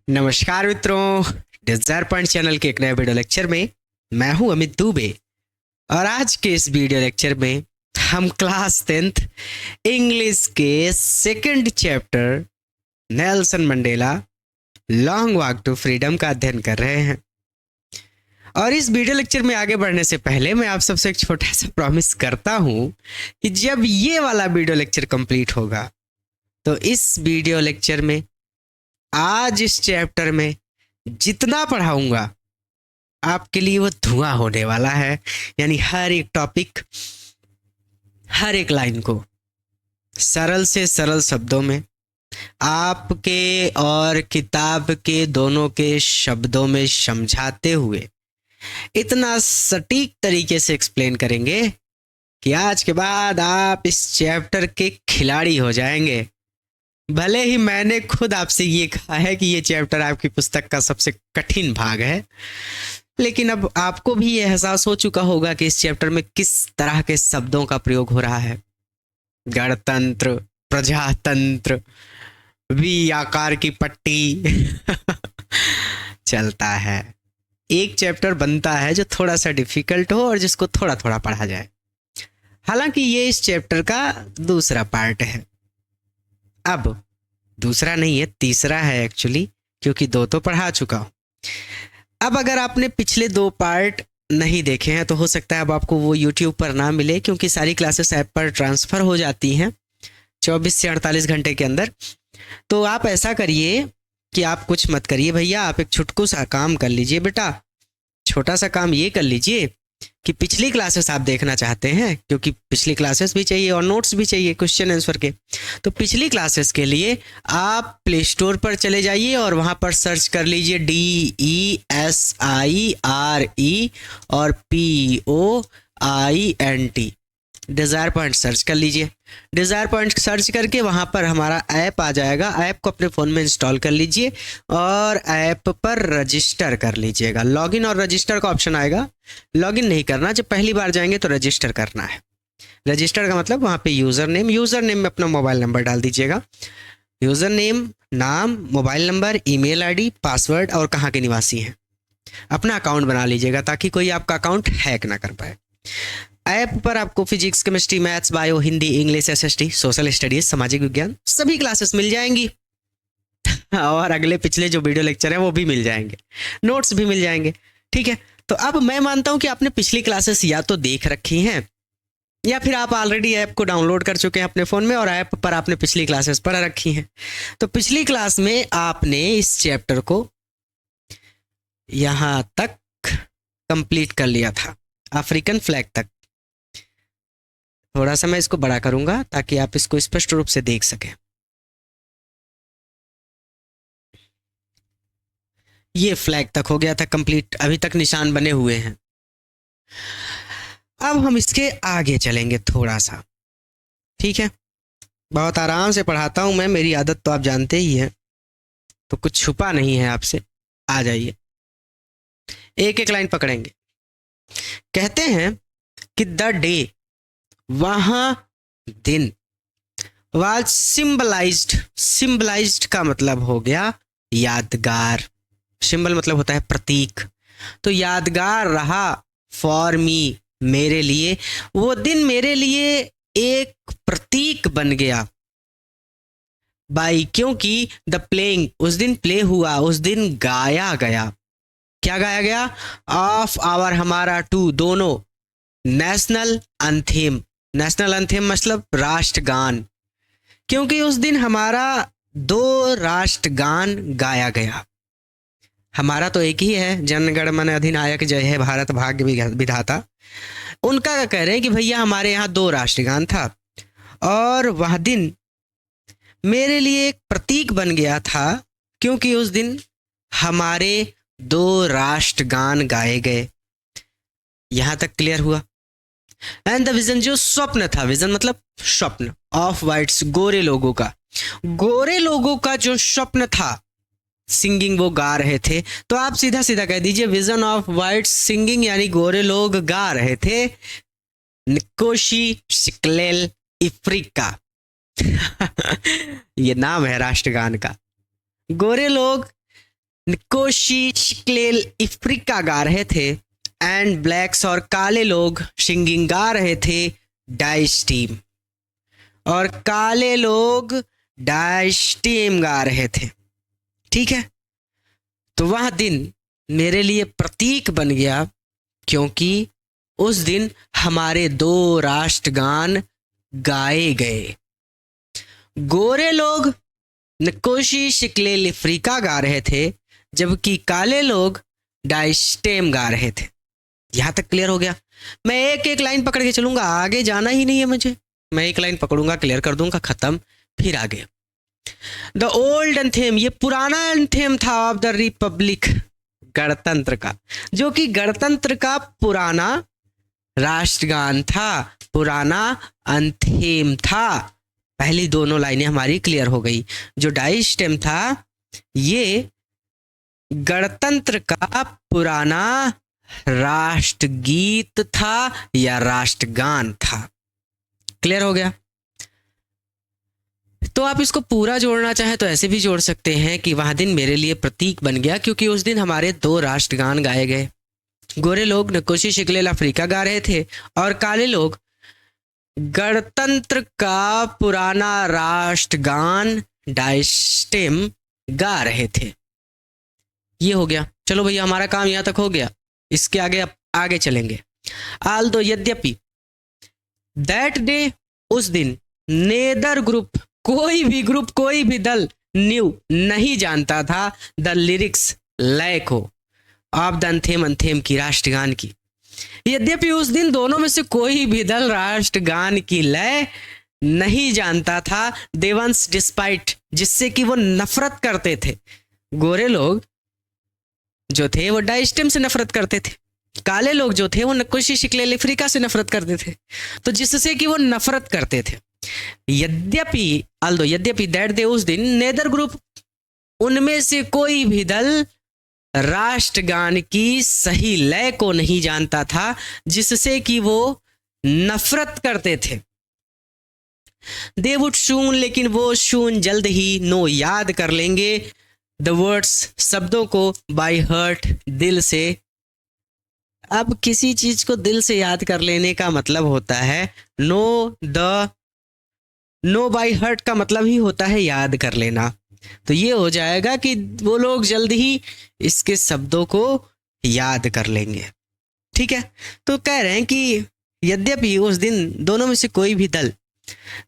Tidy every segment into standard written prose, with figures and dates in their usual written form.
नमस्कार मित्रों, Dzire point channel के एक नए वीडियो लेक्चर में मैं हूं अमित दुबे। और आज के इस वीडियो लेक्चर में हम क्लास 10th इंग्लिश के second chapter Nelson Mandela long walk to freedom का अध्ययन कर रहे हैं। और इस वीडियो लेक्चर में आगे बढ़ने से पहले मैं आप सबसे एक छोटा सा प्रॉमिस करता हूं कि जब ये वाला वीडियो लेक्चर कंप्लीट होगा तो इस वीडियो लेक्चर में आज इस चैप्टर में जितना पढ़ाऊंगा आपके लिए वो धुआं होने वाला है। यानी हर एक टॉपिक, हर एक लाइन को सरल से सरल शब्दों में आपके और किताब के दोनों के शब्दों में समझाते हुए इतना सटीक तरीके से एक्सप्लेन करेंगे कि आज के बाद आप इस चैप्टर के खिलाड़ी हो जाएंगे। भले ही मैंने खुद आपसे ये कहा है कि ये चैप्टर आपकी पुस्तक का सबसे कठिन भाग है, लेकिन अब आपको भी ये एहसास हो चुका होगा कि इस चैप्टर में किस तरह के शब्दों का प्रयोग हो रहा है। गणतंत्र, प्रजातंत्र, वी आकार की पट्टी चलता है। एक चैप्टर बनता है जो थोड़ा सा डिफिकल्ट हो और जिसको थोड़ा थोड़ा पढ़ा जाए। हालांकि ये इस चैप्टर का दूसरा पार्ट है। अब दूसरा नहीं है, तीसरा है एक्चुअली, क्योंकि दो तो पढ़ा चुका हूं। अब अगर आपने पिछले दो पार्ट नहीं देखे हैं तो हो सकता है अब आपको वो यूट्यूब पर ना मिले, क्योंकि सारी क्लासेस ऐप पर ट्रांसफ़र हो जाती हैं 24 से 48 घंटे के अंदर। तो आप ऐसा करिए कि आप कुछ मत करिए भैया, आप एक छुटकू सा काम कर लीजिए बेटा। छोटा सा काम ये कर लीजिए कि पिछली क्लासेस आप देखना चाहते हैं, क्योंकि पिछली क्लासेस भी चाहिए और नोट्स भी चाहिए क्वेश्चन आंसर के। तो पिछली क्लासेस के लिए आप प्ले स्टोर पर चले जाइए और वहाँ पर सर्च कर लीजिए DESIRE और POINT, डिज़ायर पॉइंट सर्च कर लीजिए। डिज़ायर पॉइंट सर्च करके वहाँ पर हमारा ऐप आ जाएगा। ऐप को अपने फ़ोन में इंस्टॉल कर लीजिए और ऐप पर रजिस्टर कर लीजिएगा। लॉगिन और रजिस्टर का ऑप्शन आएगा। लॉगिन नहीं करना, जब पहली बार जाएंगे तो रजिस्टर करना है। रजिस्टर का मतलब वहाँ पे यूज़र नेम में अपना मोबाइल नंबर डाल दीजिएगा। यूज़र नेम, नाम, mobile number, email ID, password और कहाँ के निवासी हैं। अपना अकाउंट बना लीजिएगा ताकि कोई आपका अकाउंट हैक ना कर पाए। ऐप पर आपको physics, chemistry, maths, bio, Hindi, English, SST, social studies, सामाजिक विज्ञान सभी क्लासेस मिल जाएंगी। और अगले पिछले जो वीडियो लेक्चर है वो भी मिल जाएंगे, नोट्स भी मिल जाएंगे। ठीक है, तो अब मैं मानता हूं कि आपने पिछली क्लासेस या तो देख रखी हैं या फिर आप ऑलरेडी ऐप को डाउनलोड कर चुके हैं अपने फ़ोन में और ऐप पर आपने पिछली क्लासेस पढ़ रखी हैं। तो पिछली क्लास में आपने इस चैप्टर को यहाँ तक कंप्लीट कर लिया था, अफ्रीकन फ्लैग तक। थोड़ा सा मैं इसको बड़ा करूंगा ताकि आप इसको स्पष्ट रूप से देख सकें। ये फ्लैग तक हो गया था कंप्लीट, अभी तक निशान बने हुए हैं। अब हम इसके आगे चलेंगे थोड़ा सा। ठीक है, बहुत आराम से पढ़ाता हूं मैं, मेरी आदत तो आप जानते ही हैं, तो कुछ छुपा नहीं है आपसे। आ जाइए, एक एक लाइन पकड़ेंगे। कहते हैं कि द डे, वहां दिन, वाज सिंबलाइज्ड का मतलब हो गया यादगार। सिंबल मतलब होता है प्रतीक, तो यादगार रहा फॉर मी, मेरे लिए। वो दिन मेरे लिए एक प्रतीक बन गया। बाई, क्योंकि द प्लेइंग, उस दिन प्ले हुआ, उस दिन गाया गया। क्या गाया गया? ऑफ आवर, हमारा, टू, दोनों, नेशनल अंथेम। नेशनल अंथेम मतलब राष्ट्रगान, क्योंकि उस दिन हमारा 2 राष्ट्रगान गाया गया। हमारा तो एक ही है, जन गण मन अधिनायक जय है भारत भाग्य विधाता। उनका कह रहे हैं कि भैया हमारे यहाँ 2 राष्ट्रगान था और वह दिन मेरे लिए एक प्रतीक बन गया था, क्योंकि उस दिन हमारे 2 राष्ट्रगान गाए गए। यहां तक क्लियर हुआ? एंड द विजन, जो स्वप्न था, विजन मतलब स्वप्न, ऑफ वाइट्स, गोरे लोगों का, गोरे लोगों का जो स्वप्न था, सिंगिंग वो गा रहे थे। तो आप सीधा सीधा कह दीजिए विजन ऑफ वाइट्स सिंगिंग, यानी गोरे लोग गा रहे थे निकोशी सिक्लेल इफ्रिका। ये नाम है राष्ट्रगान का। गोरे लोग नकोशी शिक्लेल अफ्रीका गा रहे थे, एंड ब्लैक्स और काले लोग सिंगिंग गा रहे थे डाइस टीम, और काले लोग डाइस टीम गा रहे थे। ठीक है, तो वह दिन मेरे लिए प्रतीक बन गया, क्योंकि उस दिन हमारे 2 राष्ट्रगान गाए गए। गोरे लोग नकोशी शिक्लेल अफ्रीका गा रहे थे, जबकि काले लोग डाइस्टेम गा रहे थे। यहां तक क्लियर हो गया। मैं एक एक लाइन पकड़ के चलूंगा, आगे जाना ही नहीं है मुझे। मैं एक लाइन पकड़ूंगा, क्लियर कर दूंगा, खत्म, फिर आगे। द ओल्ड एंथेम, ये पुराना एंथेम था ऑफ द रिपब्लिक, गणतंत्र का, जो कि गणतंत्र का पुराना राष्ट्रगान था, पुराना एंथेम था। पहली दोनों लाइनें हमारी क्लियर हो गई। जो डाइस्टेम था ये गणतंत्र का पुराना राष्ट्रगीत था या राष्ट्रगान था। क्लियर हो गया। तो आप इसको पूरा जोड़ना चाहे तो ऐसे भी जोड़ सकते हैं कि वह दिन मेरे लिए प्रतीक बन गया, क्योंकि उस दिन हमारे 2 राष्ट्रगान गाए गए। गोरे लोग नकोशी शिक्लेल अफ्रीका गा रहे थे, और काले लोग गणतंत्र का पुराना राष्ट्रगान डाइस्टेम गा रहे थे। ये हो गया। चलो भैया, हमारा काम यहां तक हो गया। इसके आगे चलेंगे। आल्दो, यद्यपि, दैट डे, उस दिन, नेदर ग्रुप, कोई भी ग्रुप, कोई भी दल, न्यू, नहीं जानता था, द लिरिक्स, लय को, ऑफ द एंथेम की, राष्ट्रगान की। यद्यपि उस दिन दोनों में से कोई भी दल राष्ट्रगान की लय नहीं जानता था। दे वंस डिस्पाइट, जिससे कि वो नफरत करते थे। गोरे लोग जो थे वो डाइस्टेम से नफरत करते थे, काले लोग जो थे वो नकोशी शिक्लेल अफ्रीका से नफरत करते थे, तो जिससे कि वो नफरत करते थे। यद्यपि, अल्दो, यद्यपि, दैट डे, उस दिन, नेदर ग्रुप, उनमें से कोई भी दल राष्ट्रगान की सही लय को नहीं जानता था, जिससे कि वो नफरत करते थे। दे वुड शून, लेकिन वो शून जल्द ही, नो, याद कर लेंगे, द वर्ड्स, शब्दों को, बाय हर्ट, दिल से। अब किसी चीज को दिल से याद कर लेने का मतलब होता है नो बाय हर्ट का मतलब ही होता है याद कर लेना। तो ये हो जाएगा कि वो लोग जल्द ही इसके शब्दों को याद कर लेंगे। ठीक है, तो कह रहे हैं कि यद्यपि उस दिन दोनों में से कोई भी दल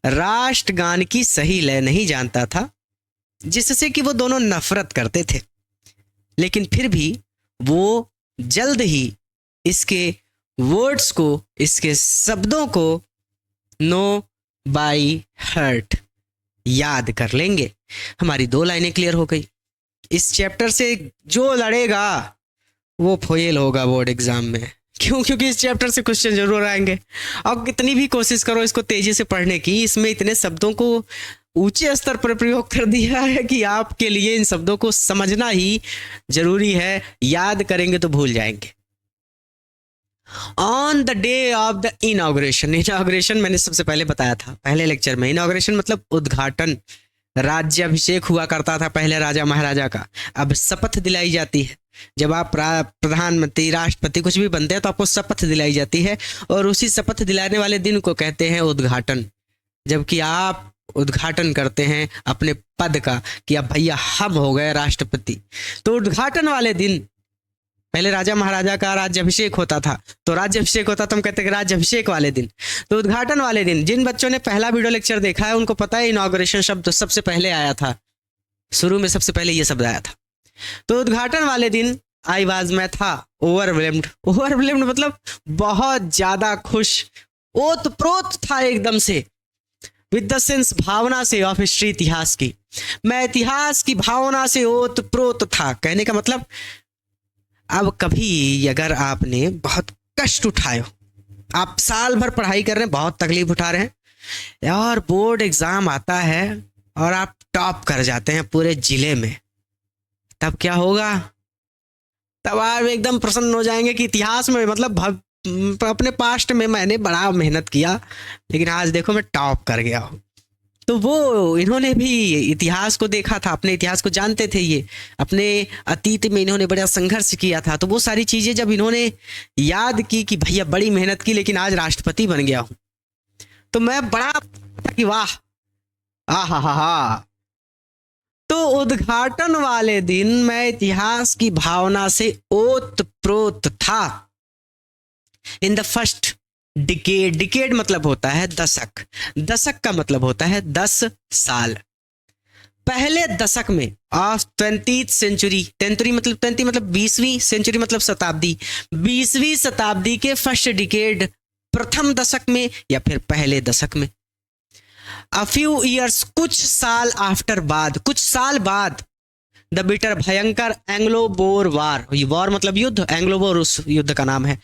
राष्ट्रगान की सही लय नहीं जानता था, जिससे कि वो दोनों नफरत करते थे, लेकिन फिर भी वो जल्द ही इसके वर्ड्स को, इसके शब्दों को नो बाय हर्ट याद कर लेंगे। हमारी 2 लाइनें क्लियर हो गई। इस चैप्टर से जो लड़ेगा वो फेल होगा बोर्ड एग्जाम में। क्यों? क्योंकि इस चैप्टर से क्वेश्चन जरूर आएंगे। और कितनी भी कोशिश करो इसको तेजी से पढ़ने की, इसमें इतने शब्दों को ऊंचे स्तर पर प्रयोग कर दिया है कि आपके लिए इन शब्दों को समझना ही जरूरी है। याद करेंगे तो भूल जाएंगे। On the day of the inauguration, inauguration मैंने सबसे पहले बताया था पहले लेक्चर में। इनॉग्रेशन मतलब उद्घाटन। राज्याभिषेक हुआ करता था पहले राजा महाराजा का, अब शपथ दिलाई जाती है। जब आप प्रधानमंत्री, राष्ट्रपति कुछ भी बनते हैं तो आपको शपथ दिलाई जाती है, और उसी शपथ दिलाने वाले दिन को कहते हैं उद्घाटन। जबकि आप उद्घाटन करते हैं अपने पद का कि अब भैया हम हो गए राष्ट्रपति, तो उद्घाटन वाले दिन, पहले राजा महाराजा का राज्याभिषेक होता था, तो राज्याभिषेक होता तो हम कहते हैं राज्याभिषेक वाले दिन। तो उद्घाटन वाले दिन, जिन बच्चों ने पहला वीडियो लेक्चर देखा है उनको पता है इनॉग्रेशन शब्द सबसे पहले आया था, शुरू में सबसे पहले ये शब्द आया था। तो उद्घाटन वाले दिन आई वाज, मैं था ओवरवेल्म्ड। ओवरवेल्म्ड मतलब बहुत ज्यादा खुश, ओतप्रोत था एकदम से, विद द सेंस, भावना से, ऑफ हिस्ट्री, इतिहास की। मैं इतिहास की भावना से ओतप्रोत था। कहने का मतलब, अब कभी अगर आपने बहुत कष्ट उठाए हो, आप साल भर पढ़ाई कर रहे हैं, बहुत तकलीफ उठा रहे हैं, और बोर्ड एग्जाम आता है और आप टॉप कर जाते हैं पूरे जिले में, तब क्या होगा? तब आप एकदम प्रसन्न हो जाएंगे कि इतिहास में, मतलब अपने पास्ट में मैंने बड़ा मेहनत किया, लेकिन आज देखो मैं टॉप कर गया हूँ। तो वो इन्होंने भी इतिहास को देखा था, अपने इतिहास को जानते थे, ये अपने अतीत में इन्होंने बड़ा संघर्ष किया था। तो वो सारी चीजें जब इन्होंने याद की कि भैया बड़ी मेहनत की लेकिन आज राष्ट्रपति बन गया हूं, तो मैं बड़ा कि वाह, आ हा हा हा। तो उद्घाटन वाले दिन मैं इतिहास की भावना से ओतप्रोत था। In the first decade, decade मतलब होता है दशक, दशक का मतलब होता है 10 साल। पहले दशक में ऑफ 20th सेंचुरी, 20 मतलब 20वीं, सेंचुरी मतलब शताब्दी, 20वीं शताब्दी के फर्स्ट डिकेड, प्रथम दशक में या फिर पहले दशक में। अ फ्यू ईयर्स, कुछ साल आफ्टर, बाद, कुछ साल बाद, द बिटर, भयंकर एंग्लो बोर वार, वॉर मतलब युद्ध, एंग्लो बोर उस युद्ध का नाम है।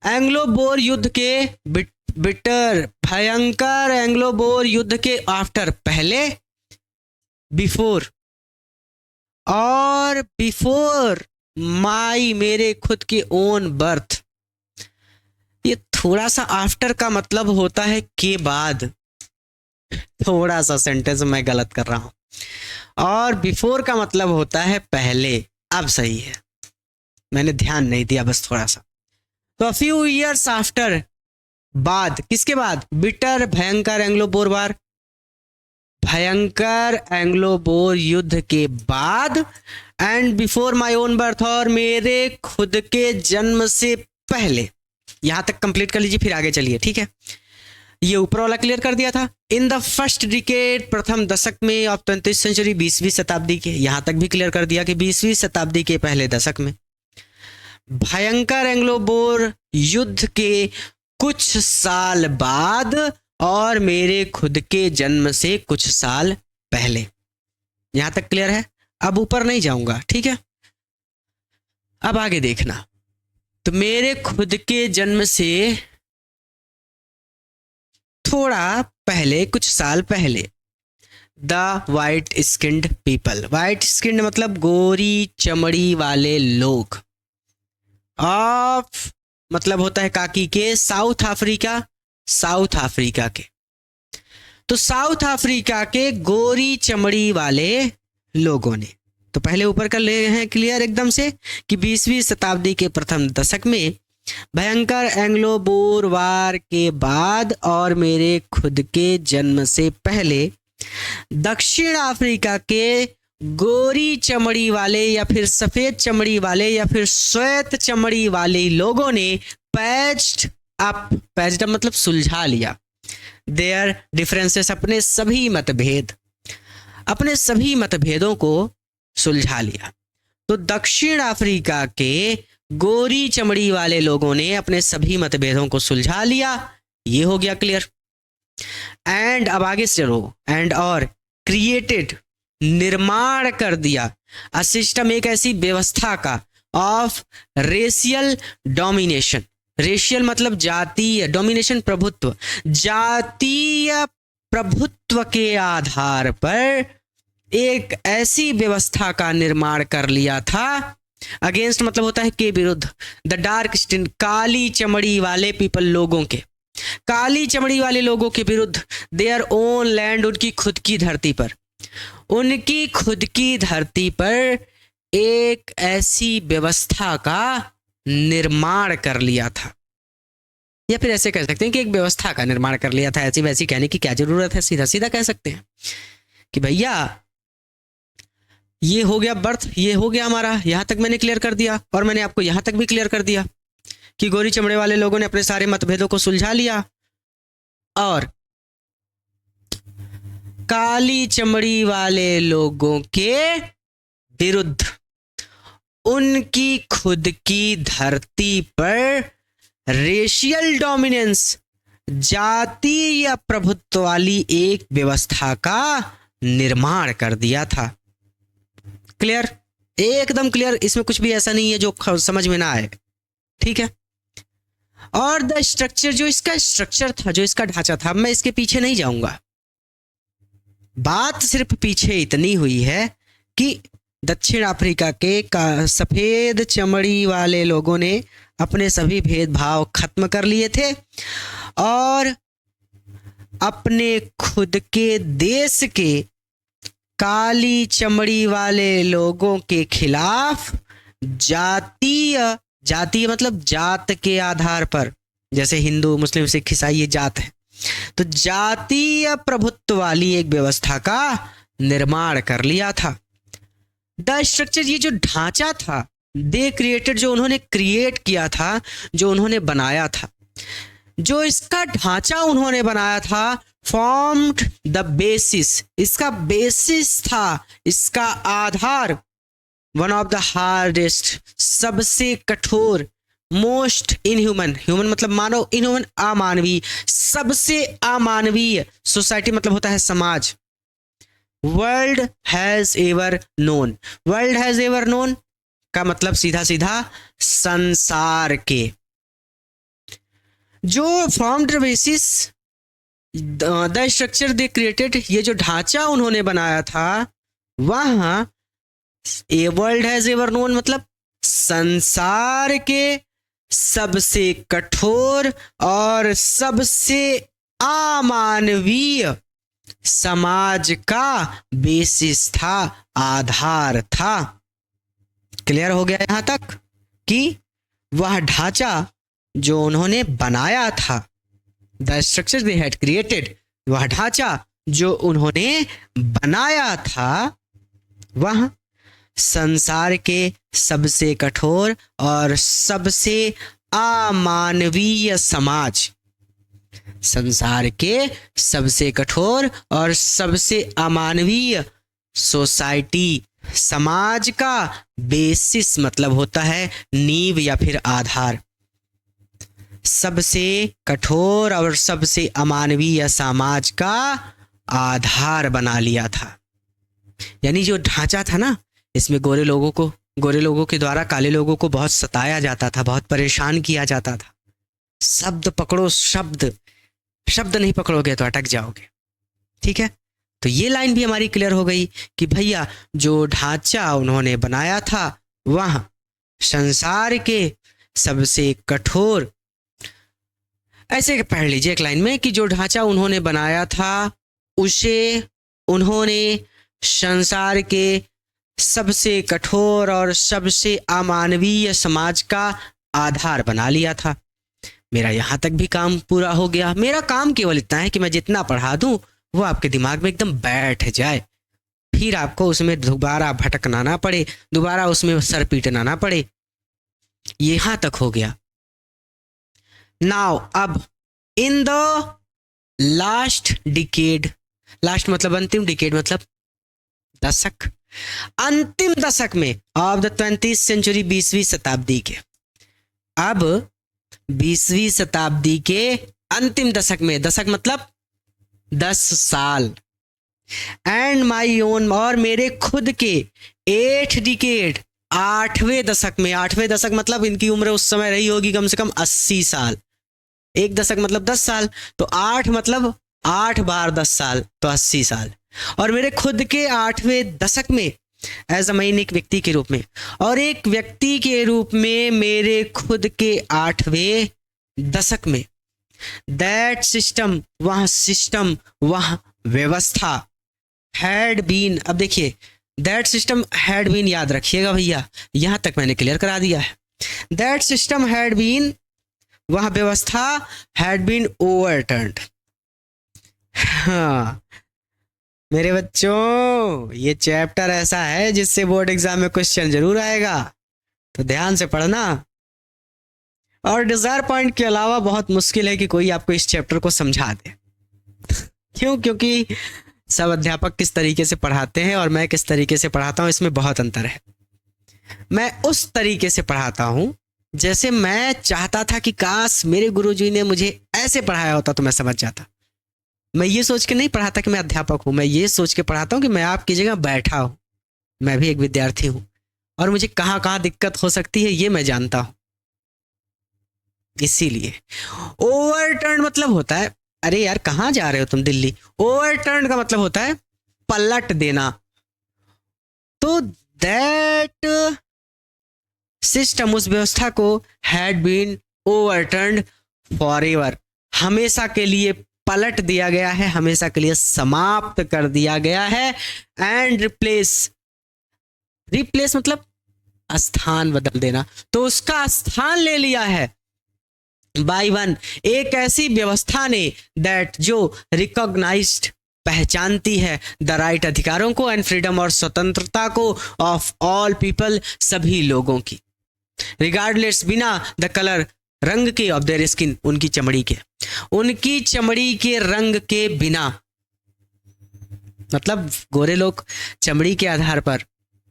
एंग्लो बोर युद्ध के बिटर, भयंकर एंग्लो बोर युद्ध के आफ्टर, पहले, बिफोर, और बिफोर माई, मेरे खुद के ओन बर्थ। ये थोड़ा सा आफ्टर का मतलब होता है के बाद, थोड़ा सा सेंटेंस मैं गलत कर रहा हूं, और बिफोर का मतलब होता है पहले। अब सही है, मैंने ध्यान नहीं दिया बस थोड़ा सा। तो फ्यू ईयर्स आफ्टर, बाद, किसके बाद? बिटर, भयंकर एंग्लो बोर वार, भयंकर एंग्लो बोर युद्ध के बाद, and before my own birth, और मेरे खुद के जन्म से पहले। यहां तक कंप्लीट कर लीजिए, फिर आगे चलिए, ठीक है। ये ऊपर वाला क्लियर कर दिया था। इन द फर्स्ट डिकेड, प्रथम दशक में ऑफ 20th सेंचुरी, 20वीं शताब्दी के, यहां तक भी क्लियर कर दिया कि 20वीं शताब्दी के पहले दशक में। भयंकर एंग्लो बोर युद्ध के कुछ साल बाद, और मेरे खुद के जन्म से कुछ साल पहले। यहां तक क्लियर है? अब ऊपर नहीं जाऊंगा, ठीक है। अब आगे देखना, तो मेरे खुद के जन्म से थोड़ा पहले, कुछ साल पहले, the white skinned people, white skinned मतलब गोरी चमड़ी वाले लोग, ऑफ मतलब होता है काकी के, साउथ अफ्रीका, साउथ अफ्रीका के। तो साउथ अफ्रीका के गोरी चमड़ी वाले लोगों ने, तो पहले ऊपर कर ले हैं क्लियर एकदम से कि 20वीं शताब्दी के प्रथम दशक में, भयंकर एंग्लो बोर वार के बाद, और मेरे खुद के जन्म से पहले, दक्षिण अफ्रीका के गोरी चमड़ी वाले या फिर सफेद चमड़ी वाले या फिर श्वेत चमड़ी वाले लोगों ने पैच्ड अप, पैच्ड अप मतलब सुलझा लिया, देयर डिफरेंसेस, अपने सभी मतभेद, अपने सभी मतभेदों को सुलझा लिया। तो दक्षिण अफ्रीका के गोरी चमड़ी वाले लोगों ने अपने सभी मतभेदों को सुलझा लिया, ये हो गया क्लियर। एंड अब आगे से चलो, एंड और क्रिएटेड, निर्माण कर दिया, अ सिस्टम, एक ऐसी व्यवस्था का, ऑफ रेशियल डोमिनेशन, रेशियल मतलब जातीय, डोमिनेशन प्रभुत्व, जातीय प्रभुत्व के आधार पर एक ऐसी व्यवस्था का निर्माण कर लिया था। अगेंस्ट मतलब होता है के विरुद्ध, द डार्क स्किन, काली चमड़ी वाले पीपल, लोगों के, काली चमड़ी वाले लोगों के विरुद्ध, देयर ओन लैंड, उनकी खुद की धरती पर, उनकी खुद की धरती पर एक ऐसी व्यवस्था का निर्माण कर लिया था। या फिर ऐसे कह सकते हैं कि एक व्यवस्था का निर्माण कर लिया था, ऐसी वैसी कहने की क्या जरूरत है, सीधा सीधा कह सकते हैं कि भैया ये हो गया बर्थ, ये हो गया हमारा, यहां तक मैंने क्लियर कर दिया, और मैंने आपको यहां तक भी क्लियर कर दिया कि गोरी चमड़े वाले लोगों ने अपने सारे मतभेदों को सुलझा लिया, और काली चमड़ी वाले लोगों के विरुद्ध उनकी खुद की धरती पर रेशियल डोमिनेंस, जातीय प्रभुत्व वाली एक व्यवस्था का निर्माण कर दिया था। क्लियर? एकदम क्लियर, इसमें कुछ भी ऐसा नहीं है जो समझ में ना आए, ठीक है। और द स्ट्रक्चर, जो इसका स्ट्रक्चर था, जो इसका ढांचा था, मैं इसके पीछे नहीं जाऊंगा, बात सिर्फ पीछे इतनी हुई है कि दक्षिण अफ्रीका के सफेद चमड़ी वाले लोगों ने अपने सभी भेदभाव खत्म कर लिए थे, और अपने खुद के देश के काली चमड़ी वाले लोगों के खिलाफ जातीय, जातीय मतलब जात के आधार पर, जैसे हिंदू मुस्लिम सिख ईसाई ये जात है, तो जातीय प्रभुत्व वाली एक व्यवस्था का निर्माण कर लिया था। द स्ट्रक्चर, ये जो ढांचा था, दे क्रिएटेड, जो उन्होंने क्रिएट किया था, जो उन्होंने बनाया था, जो इसका ढांचा उन्होंने बनाया था, फॉर्म्ड द बेसिस, इसका बेसिस था, इसका आधार, वन ऑफ द हार्डेस्ट, सबसे कठोर, मोस्ट इनह्यूमन, ह्यूमन मतलब मानव, इनह्यूमन अमानवीय, सबसे अमानवीय, सोसाइटी मतलब होता है समाज, world has ever known, world has ever known का मतलब सीधा सीधा संसार के, जो formed basis the structure they created, ये जो ढांचा उन्होंने बनाया था, वहां a world has ever known मतलब संसार के सबसे कठोर और सबसे अमानवीय समाज का बेसिस था, आधार था। क्लियर हो गया यहां तक कि वह ढांचा जो उन्होंने बनाया था, the structure they had created, वह ढांचा जो उन्होंने बनाया था, वह संसार के सबसे कठोर और सबसे अमानवीय समाज, संसार के सबसे कठोर और सबसे अमानवीय सोसाइटी, समाज का बेसिस मतलब होता है नींव या फिर आधार, सबसे कठोर और सबसे अमानवीय समाज का आधार बना लिया था। यानी जो ढांचा था ना, इसमें गोरे लोगों के द्वारा काले लोगों को बहुत सताया जाता था, बहुत परेशान किया जाता था। शब्द पकड़ो, शब्द नहीं पकड़ोगे तो अटक जाओगे। ठीक है, तो ये लाइन भी हमारी क्लियर हो गई कि भैया जो ढांचा उन्होंने बनाया था, वह संसार के सबसे कठोर, ऐसे पढ़ लीजिए एक लाइन में कि जो ढांचा उन्होंने बनाया था, उसे उन्होंने संसार के सबसे कठोर और सबसे अमानवीय समाज का आधार बना लिया था। मेरा यहाँ तक भी काम पूरा हो गया। मेरा काम केवल इतना है कि मैं जितना पढ़ा दूं वो आपके दिमाग में एकदम बैठ जाए, फिर आपको उसमें दोबारा भटकना ना पड़े, दोबारा उसमें सर पीटना ना पड़े। यहाँ तक हो गया। नाउ अब in the last decade, last मतलब अंतिम, डिकेड मतलब दशक, अंतिम दशक में ऑफ द 20th सेंचुरी, 20वीं शताब्दी के, अब 20वीं शताब्दी के अंतिम दशक में, दशक मतलब 10 साल, एंड माई ओन, और मेरे खुद के 8 डिकेड, 8वें दशक में, 8वें दशक मतलब इनकी उम्र उस समय रही होगी कम से कम 80 साल, एक दशक मतलब 10 साल, तो 8 मतलब 8 बार 10 साल तो 80 साल, और मेरे खुद के 8वें दशक में एज अ मैं एक व्यक्ति के रूप में, और एक व्यक्ति के रूप में मेरे खुद के 8वें दशक में, दैट सिस्टम, वह व्यवस्था, हैड बीन, अब देखिए दैट सिस्टम हैड बीन, याद रखिएगा भैया, यहां तक मैंने क्लियर करा दिया है। दैट सिस्टम हैड बीन, वह व्यवस्था हैड बीन ओवरटर्न्ड। हाँ मेरे बच्चों, ये चैप्टर ऐसा है जिससे बोर्ड एग्जाम में क्वेश्चन जरूर आएगा, तो ध्यान से पढ़ना। और डिजायर पॉइंट के अलावा बहुत मुश्किल है कि कोई आपको इस चैप्टर को समझा दे। क्यों? क्योंकि सब अध्यापक किस तरीके से पढ़ाते हैं और मैं किस तरीके से पढ़ाता हूं, इसमें बहुत अंतर है। मैं उस तरीके से पढ़ाता हूं जैसे मैं चाहता था कि काश मेरे गुरुजी ने मुझे ऐसे पढ़ाया होता तो मैं समझ जाता। मैं ये सोच के नहीं पढ़ाता कि मैं अध्यापक हूं, मैं ये सोच के पढ़ाता हूं कि मैं आपकी जगह बैठा हूं, मैं भी एक विद्यार्थी हूं और मुझे कहाँ कहाँ दिक्कत हो सकती है ये मैं जानता हूं। इसीलिए ओवरटर्न मतलब होता है, अरे यार कहाँ जा रहे हो तुम दिल्ली, ओवरटर्न का मतलब होता है पलट देना। तो दैट सिस्टम, उस व्यवस्था को, हैड बीन ओवरटर्न्ड फॉरएवर, हमेशा के लिए पलट दिया गया है, हमेशा के लिए समाप्त कर दिया गया है। एंड रिप्लेस मतलब स्थान बदल देना, तो उसका स्थान ले लिया है बाय वन, एक ऐसी व्यवस्था ने दैट जो रिकॉग्नाइज्ड पहचानती है द राइट अधिकारों को एंड फ्रीडम और स्वतंत्रता को ऑफ ऑल पीपल, सभी लोगों की, रिगार्डलेस बिना द कलर रंग के ऑफ देयर स्किन, उनकी चमड़ी के रंग के बिना। मतलब गोरे लोग चमड़ी के आधार पर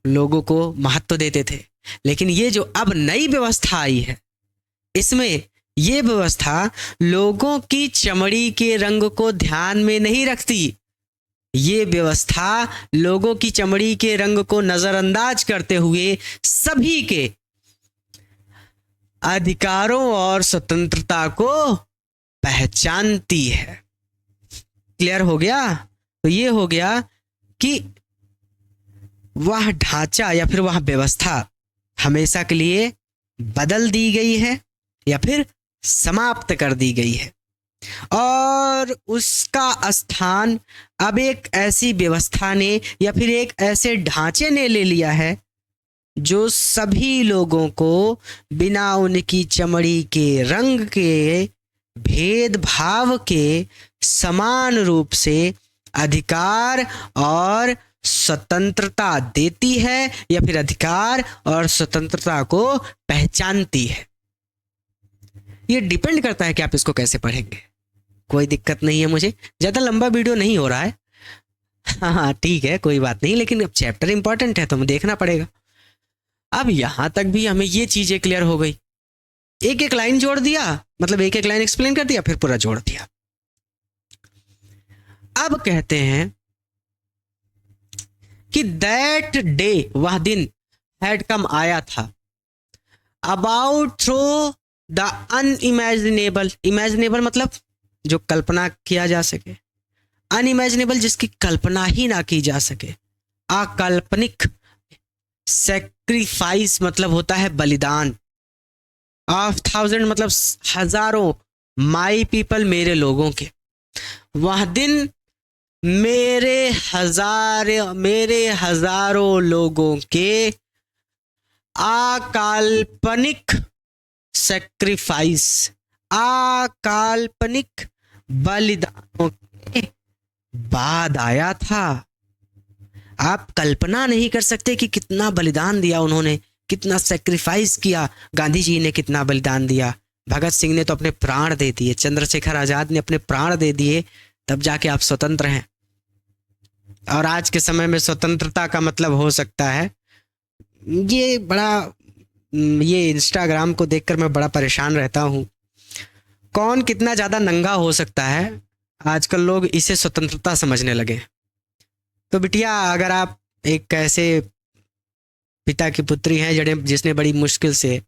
लोगों को महत्व देते थे, लेकिन ये जो अब नई व्यवस्था आई है, इसमें ये व्यवस्था लोगों की चमड़ी के रंग को ध्यान में नहीं रखती। ये व्यवस्था लोगों की चमड़ी के रंग को नजरअंदाज करते हुए सभी के अधिकारों और स्वतंत्रता को पहचानती है। क्लियर हो गया? तो ये हो गया कि वह ढांचा या फिर वह व्यवस्था हमेशा के लिए बदल दी गई है या फिर समाप्त कर दी गई है, और उसका स्थान अब एक ऐसी व्यवस्था ने या फिर एक ऐसे ढांचे ने ले लिया है जो सभी लोगों को बिना उनकी चमड़ी के रंग के भेदभाव के समान रूप से अधिकार और स्वतंत्रता देती है या फिर अधिकार और स्वतंत्रता को पहचानती है। ये डिपेंड करता है कि आप इसको कैसे पढ़ेंगे। कोई दिक्कत नहीं है, मुझे ज़्यादा लंबा वीडियो नहीं हो रहा है। हाँ ठीक है, कोई बात नहीं, लेकिन अब चैप्टर इंपॉर्टेंट है तो हमें देखना पड़ेगा। अब यहाँ तक भी हमें ये चीज़ें क्लियर हो गई, एक एक लाइन जोड़ दिया, मतलब एक एक लाइन एक्सप्लेन कर दिया, फिर पूरा जोड़ दिया। अब कहते हैं कि दैट डे, वह दिन, हैड कम, आया था, about through the unimaginable, imaginable मतलब जो कल्पना किया जा सके, अनइमेजिनेबल जिसकी कल्पना ही ना की जा सके, अकाल्पनिक, सैक्रिफाइस मतलब होता है बलिदान, ऑफ थाउजेंड मतलब हजारों, माई पीपल मेरे लोगों के, वह दिन मेरे हजारों लोगों के अकाल्पनिक सैक्रिफाइस, अकाल्पनिक बलिदानों के बाद आया था। आप कल्पना नहीं कर सकते कि कितना बलिदान दिया उन्होंने, कितना सैक्रिफाइस किया। गांधी जी ने कितना बलिदान दिया, भगत सिंह ने तो अपने प्राण दे दिए, चंद्रशेखर आजाद ने अपने प्राण दे दिए, तब जाके आप स्वतंत्र हैं। और आज के समय में स्वतंत्रता का मतलब हो सकता है, ये इंस्टाग्राम को देखकर मैं बड़ा परेशान रहता हूँ, कौन कितना ज़्यादा नंगा हो सकता है, आजकल लोग इसे स्वतंत्रता समझने लगे। तो बिटिया, अगर आप एक ऐसे पिता की पुत्री हैं जिसने बड़ी मुश्किल से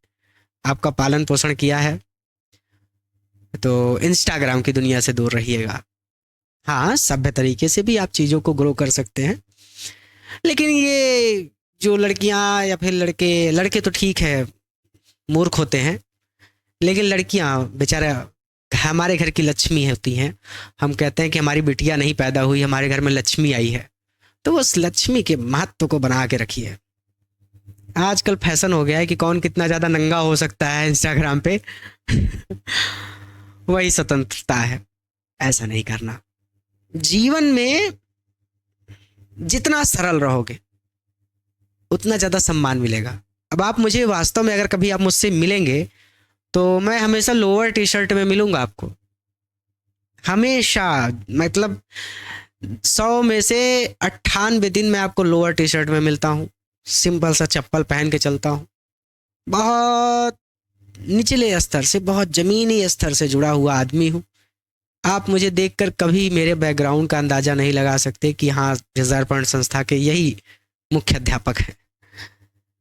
आपका पालन पोषण किया है, तो इंस्टाग्राम की दुनिया से दूर रहिएगा। हाँ, सभ्य तरीके से भी आप चीज़ों को ग्रो कर सकते हैं, लेकिन ये जो लड़कियां या फिर लड़के तो ठीक है, मूर्ख होते हैं, लेकिन लड़कियां बेचारा हमारे घर की लक्ष्मी होती हैं। हम कहते हैं कि हमारी बिटिया नहीं पैदा हुई, हमारे घर में लक्ष्मी आई है, तो उस लक्ष्मी के महत्व को बना के रखिए। आजकल फैशन हो गया है कि कौन कितना ज़्यादा नंगा हो सकता है इंस्टाग्राम पे वही स्वतंत्रता है, ऐसा नहीं करना। जीवन में जितना सरल रहोगे उतना ज़्यादा सम्मान मिलेगा। अब आप मुझे वास्तव में अगर कभी आप मुझसे मिलेंगे तो मैं हमेशा लोअर टी शर्ट में मिलूंगा आपको, हमेशा, मतलब 100 में से 98 दिन मैं आपको लोअर टी शर्ट में मिलता हूँ, सिंपल सा चप्पल पहन के चलता हूँ। बहुत निचले स्तर से, बहुत ज़मीनी स्तर से जुड़ा हुआ आदमी हूँ। आप मुझे देखकर कभी मेरे बैकग्राउंड का अंदाज़ा नहीं लगा सकते कि हाँ, रिजर्व संस्था के यही मुख्य अध्यापक हैं।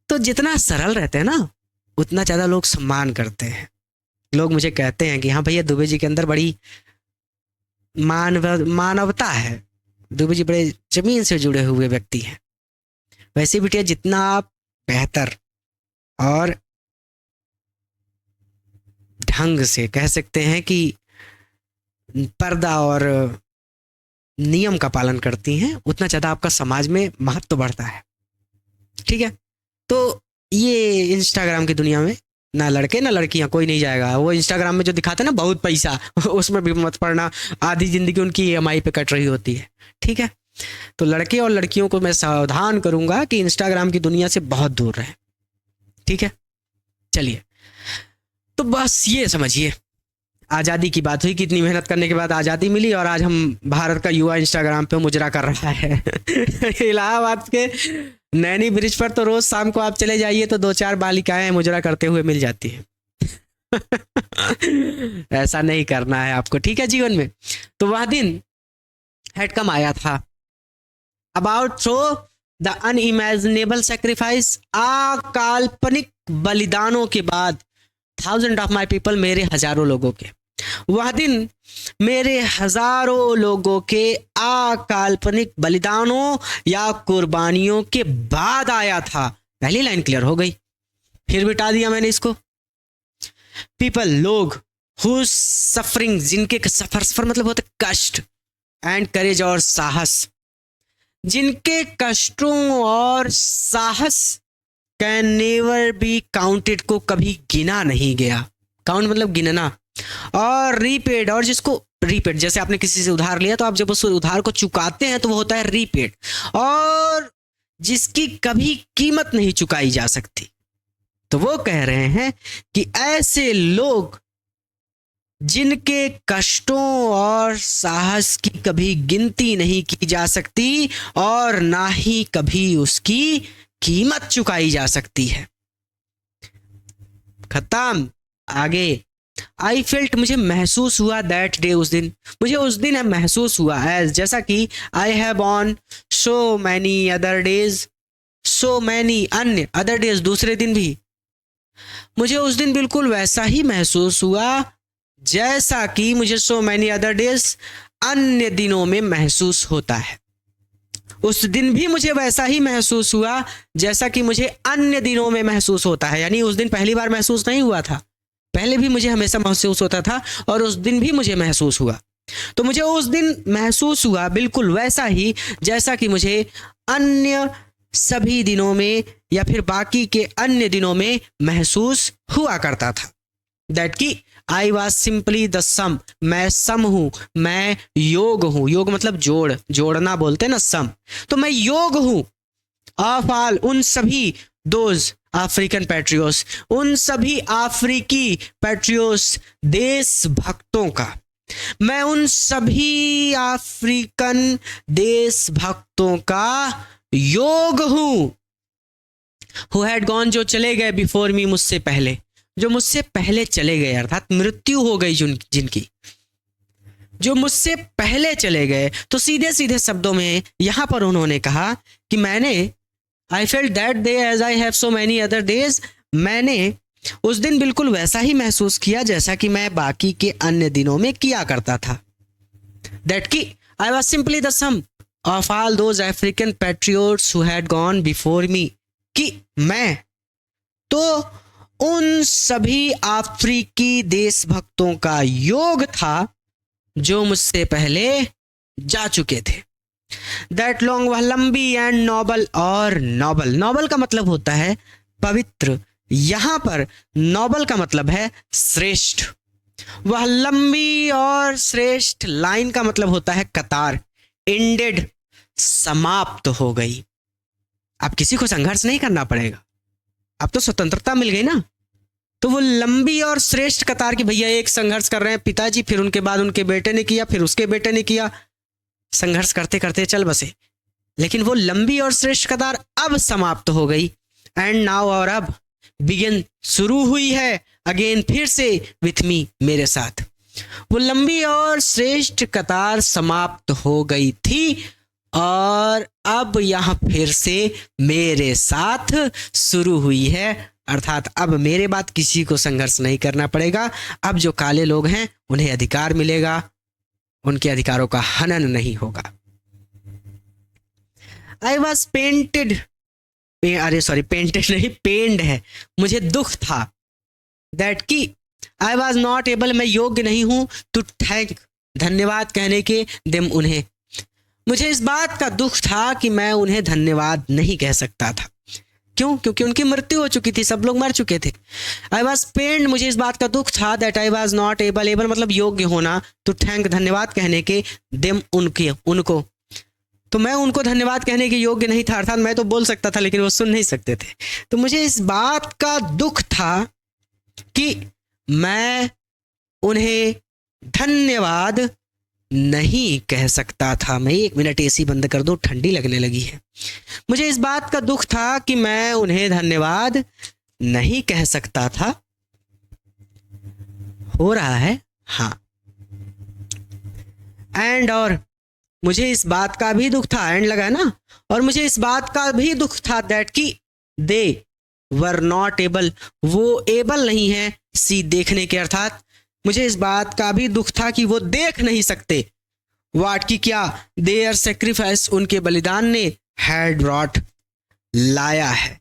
तो जितना सरल रहते हैं ना, उतना ज़्यादा लोग सम्मान करते हैं। लोग मुझे कहते हैं कि हाँ भैया, दुबे जी के अंदर बड़ी मानवता है, दुबे जी बड़े जमीन से जुड़े हुए व्यक्ति हैं। वैसे बिटिया, जितना आप बेहतर और ढंग से कह सकते हैं कि पर्दा और नियम का पालन करती हैं, उतना ज़्यादा आपका समाज में महत्व बढ़ता है। ठीक है, तो ये इंस्टाग्राम की दुनिया में ना लड़के ना लड़कियां कोई नहीं जाएगा। वो इंस्टाग्राम में जो दिखाते हैं ना बहुत पैसा उसमें भी मत पड़ना, आधी जिंदगी उनकी EMI पे कट रही होती है। ठीक है, तो लड़के और लड़कियों को मैं सावधान करूंगा कि इंस्टाग्राम की दुनिया से बहुत दूर रहें। ठीक है, चलिए, तो बस ये समझिए, आज़ादी की बात हुई कि इतनी मेहनत करने के बाद आज़ादी मिली और आज हम भारत का युवा इंस्टाग्राम पे मुजरा कर रहा है। इलाहाबाद के नैनी ब्रिज पर तो रोज शाम को आप चले जाइए तो 2-4 बालिकाएं मुजरा करते हुए मिल जाती है। ऐसा नहीं करना है आपको, ठीक है, जीवन में। तो वह दिन हैड कम आया था about through the unimaginable sacrifice, अकाल्पनिक बलिदानों के बाद, थाउजेंड ऑफ माई पीपल, मेरे हजारों लोगों के। वह दिन मेरे हजारों लोगों के अकाल्पनिक बलिदानों या कुर्बानियों के बाद आया था। पहली लाइन क्लियर हो गई, फिर मिटा दिया मैंने इसको। पीपल, लोग, हु सफरिंग, जिनके सफर मतलब होता है कष्ट, एंड करेज और साहस, जिनके कष्टों और साहस कैन नेवर बी काउंटेड, को कभी गिना नहीं गया। काउंट मतलब गिनना, और रीपेड, और जिसको रीपेड, जैसे आपने किसी से उधार लिया तो आप जब उस उधार को चुकाते हैं तो वो होता है रीपेड, और जिसकी कभी कीमत नहीं चुकाई जा सकती। तो वो कह रहे हैं कि ऐसे लोग जिनके कष्टों और साहस की कभी गिनती नहीं की जा सकती और ना ही कभी उसकी कीमत चुकाई जा सकती है। खत्म, आगे। आई फेल्ट, मुझे महसूस हुआ, दैट डे, उस दिन, मुझे उस दिन महसूस हुआ, एज, जैसा कि I have on so many other days, so many, अन्य, अदर डेज, दूसरे दिन भी, मुझे उस दिन बिल्कुल वैसा ही महसूस हुआ जैसा कि मुझे सो मैनी अदर डेज अन्य दिनों में महसूस होता है। उस दिन भी मुझे वैसा ही महसूस हुआ जैसा कि मुझे अन्य दिनों में महसूस होता है। यानी उस दिन पहली बार महसूस नहीं हुआ था, पहले भी मुझे हमेशा महसूस होता था और उस दिन भी मुझे महसूस हुआ। तो मुझे उस दिन महसूस हुआ बिल्कुल वैसा ही जैसा कि मुझे अन्य सभी दिनों में या फिर बाकी के अन्य दिनों में महसूस हुआ करता था। दैट की आई वॉज सिंपली द सम, मैं सम हूं, मैं योग हूं, योग मतलब जोड़, जोड़ना बोलते ना सम, तो मैं योग हूं ऑफ ऑल, उन सभी, दोज अफ्रीकन पैट्रियोट्स, उन सभी अफ्रीकी पैट्रियोट्स, देशभक्तों का, मैं उन सभी अफ्रीकन देशभक्तों का योग हूं। हु हैड गॉन, जो चले गए, बिफोर मी, मुझसे पहले, जो मुझसे पहले चले गए, अर्थात मृत्यु हो गई जिनकी, जो मुझसे पहले चले गए। तो सीधे सीधे शब्दों में यहां पर उन्होंने कहा कि मैंने, I felt that day as I have so many other days, मैंने उस दिन बिल्कुल वैसा ही महसूस किया जैसा कि मैं बाकी के अन्य दिनों में किया करता था। दैट की I was simply the sum of all those African patriots who had gone before me, कि मैं तो उन सभी अफ्रीकी देशभक्तों का योग था जो मुझसे पहले जा चुके थे। दैट लॉन्ग, वह लंबी, एंड नोबल, और नोबल, नोबल का मतलब होता है पवित्र, यहां पर नोबल का मतलब है श्रेष्ठ। वह लंबी और श्रेष्ठ लाइन का मतलब होता है कतार, एंडेड, समाप्त हो गई। अब किसी को संघर्ष नहीं करना पड़ेगा, अब तो स्वतंत्रता मिल गई ना। तो वो लंबी और श्रेष्ठ कतार की, भैया एक संघर्ष कर रहे हैं पिताजी, फिर उनके बाद उनके बेटे ने किया, फिर उसके बेटे ने किया, संघर्ष करते करते चल बसे, लेकिन वो लंबी और श्रेष्ठ कतार अब समाप्त हो गई। एंड नाउ, और अब, बिगिन, शुरू हुई है, अगेन, फिर से, विथ मी, मेरे साथ। वो लंबी और श्रेष्ठ कतार समाप्त हो गई थी और अब यहां फिर से मेरे साथ शुरू हुई है, अर्थात अब मेरे बाद किसी को संघर्ष नहीं करना पड़ेगा। अब जो काले लोग हैं उन्हें अधिकार मिलेगा, उनके अधिकारों का हनन नहीं होगा। आई वॉज पेंटेड, अरे सॉरी, पेंटेड नहीं, पेंड है, मुझे दुख था। दैट की आई वॉज नॉट एबल, मैं योग्य नहीं हूं, टू थैंक, धन्यवाद कहने के देम उन्हें। मुझे इस बात का दुख था कि मैं उन्हें धन्यवाद नहीं कह सकता था। क्यों? क्योंकि उनकी मृत्यु हो चुकी थी, सब लोग मर चुके थे। आई वॉज पेन्ड, मुझे इस बात का दुख था that I was not able, able मतलब योग्य होना, तो थैंक धन्यवाद कहने के देम उनको। तो मैं उनको धन्यवाद कहने के योग्य नहीं था, अर्थात मैं तो बोल सकता था लेकिन वो सुन नहीं सकते थे। तो मुझे इस बात का दुख था कि मैं उन्हें धन्यवाद नहीं कह सकता था। मैं 1 मिनट एसी बंद कर दूं, ठंडी लगने लगी है। मुझे इस बात का दुख था कि मैं उन्हें धन्यवाद नहीं कह सकता था। हो रहा है, हाँ। एंड और मुझे इस बात का भी दुख था, एंड लगा ना, और मुझे इस बात का भी दुख था दैट कि दे वर नॉट एबल, वो एबल नहीं है सी देखने के, अर्थात मुझे इस बात का भी दुख था कि वो देख नहीं सकते। वाट की क्या, देयर सेक्रीफाइस, उनके बलिदान ने हैड ब्रॉट लाया है,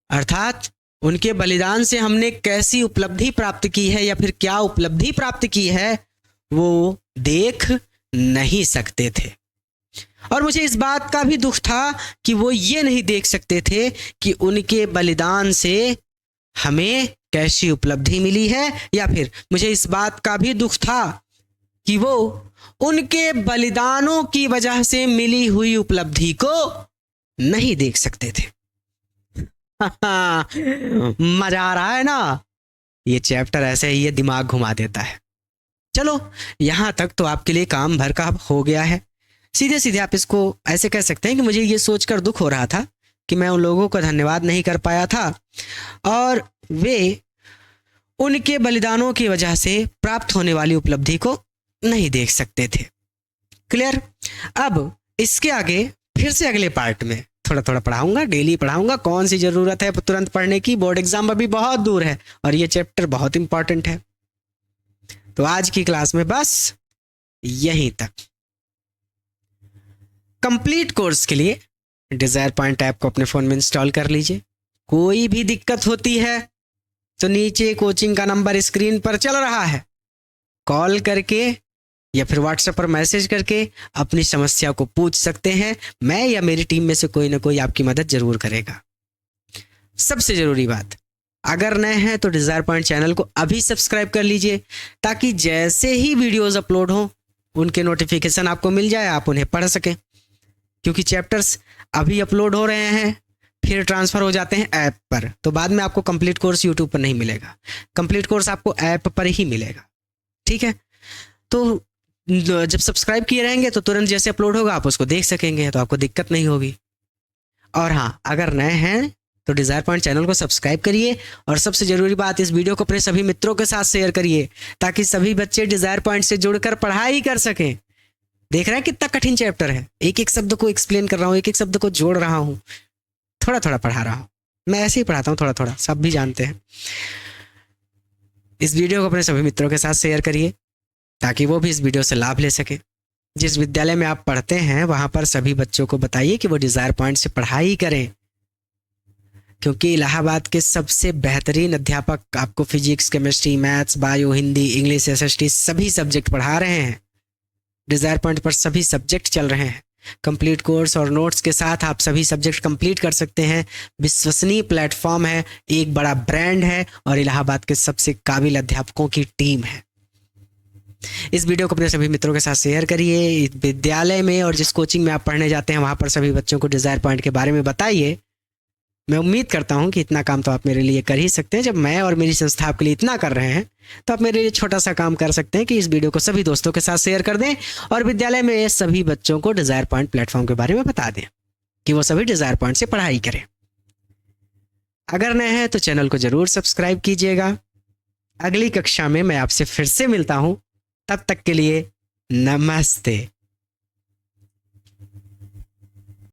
अर्थात उनके बलिदान से हमने कैसी उपलब्धि प्राप्त की है या फिर क्या उपलब्धि प्राप्त की है वो देख नहीं सकते थे। और मुझे इस बात का भी दुख था कि वो ये नहीं देख सकते थे कि उनके बलिदान से हमें कैसी उपलब्धि मिली है, या फिर मुझे इस बात का भी दुख था कि वो उनके बलिदानों की वजह से मिली हुई उपलब्धि को नहीं देख सकते थे। मजा आ रहा है ना? ये चैप्टर ऐसे ही ये दिमाग घुमा देता है। चलो यहां तक तो आपके लिए काम भर का हो गया है। सीधे सीधे आप इसको ऐसे कह सकते हैं कि मुझे ये सोचकर दुख हो रहा था कि मैं उन लोगों को धन्यवाद नहीं कर पाया था और वे उनके बलिदानों की वजह से प्राप्त होने वाली उपलब्धि को नहीं देख सकते थे। क्लियर? अब इसके आगे फिर से अगले पार्ट में थोड़ा थोड़ा पढ़ाऊंगा, डेली पढ़ाऊंगा। कौन सी जरूरत है तुरंत पढ़ने की, बोर्ड एग्जाम अभी बहुत दूर है और ये चैप्टर बहुत इंपॉर्टेंट है। तो आज की क्लास में बस यहीं तक। कंप्लीट कोर्स के लिए डिजायर पॉइंट ऐप को अपने फोन में इंस्टॉल कर लीजिए। कोई भी दिक्कत होती है तो नीचे कोचिंग का नंबर स्क्रीन पर चल रहा है, कॉल करके या फिर व्हाट्सएप पर मैसेज करके अपनी समस्या को पूछ सकते हैं। मैं या मेरी टीम में से कोई ना कोई आपकी मदद जरूर करेगा। सबसे जरूरी बात, अगर नए हैं तो डिजायर पॉइंट चैनल को अभी सब्सक्राइब कर लीजिए ताकि जैसे ही वीडियोस अपलोड हो उनके नोटिफिकेशन आपको मिल जाए, आप उन्हें पढ़ सकें। क्योंकि चैप्टर्स अभी अपलोड हो रहे हैं फिर ट्रांसफ़र हो जाते हैं ऐप पर, तो बाद में आपको कंप्लीट कोर्स यूट्यूब पर नहीं मिलेगा, कंप्लीट कोर्स आपको ऐप पर ही मिलेगा। ठीक है? तो जब सब्सक्राइब किए रहेंगे तो तुरंत जैसे अपलोड होगा आप उसको देख सकेंगे, तो आपको दिक्कत नहीं होगी। और हाँ, अगर नए हैं तो डिजायर पॉइंट चैनल को सब्सक्राइब करिए और सबसे ज़रूरी बात, इस वीडियो को अपने सभी मित्रों के साथ शेयर करिए ताकि सभी बच्चे डिजायर पॉइंट से जुड़कर पढ़ाई कर सकें। देख रहे हैं कितना कठिन चैप्टर है, एक एक शब्द को एक्सप्लेन कर रहा हूँ, एक एक शब्द को जोड़ रहा हूँ, थोड़ा थोड़ा पढ़ा रहा हूँ। मैं ऐसे ही पढ़ाता हूँ थोड़ा थोड़ा, सब भी जानते हैं। इस वीडियो को अपने सभी मित्रों के साथ शेयर करिए ताकि वो भी इस वीडियो से लाभ ले सके। जिस विद्यालय में आप पढ़ते हैं वहाँ पर सभी बच्चों को बताइए कि वो डिजायर पॉइंट से पढ़ाई करें, क्योंकि इलाहाबाद के सबसे बेहतरीन अध्यापक आपको physics, chemistry, maths, bio, Hindi, English, SST सभी सब्जेक्ट पढ़ा रहे हैं। डिजायर पॉइंट पर सभी सब्जेक्ट चल रहे हैं। कंप्लीट कोर्स और नोट्स के साथ आप सभी सब्जेक्ट कंप्लीट कर सकते हैं। विश्वसनीय प्लेटफॉर्म है, एक बड़ा ब्रांड है और इलाहाबाद के सबसे काबिल अध्यापकों की टीम है। इस वीडियो को अपने सभी मित्रों के साथ शेयर करिए। विद्यालय में और जिस कोचिंग में आप पढ़ने जाते हैं वहाँ पर सभी बच्चों को डिजायर पॉइंट के बारे में बताइए। मैं उम्मीद करता हूँ कि इतना काम तो आप मेरे लिए कर ही सकते हैं। जब मैं और मेरी संस्था आपके लिए इतना कर रहे हैं तो आप मेरे लिए छोटा सा काम कर सकते हैं कि इस वीडियो को सभी दोस्तों के साथ शेयर कर दें और विद्यालय में सभी बच्चों को डिजायर पॉइंट प्लेटफॉर्म के बारे में बता दें कि वो सभी डिजायर पॉइंट से पढ़ाई करें। अगर नए हैं तो चैनल को जरूर सब्सक्राइब कीजिएगा। अगली कक्षा में मैं आपसे फिर से मिलता हूँ, तब तक के लिए नमस्ते।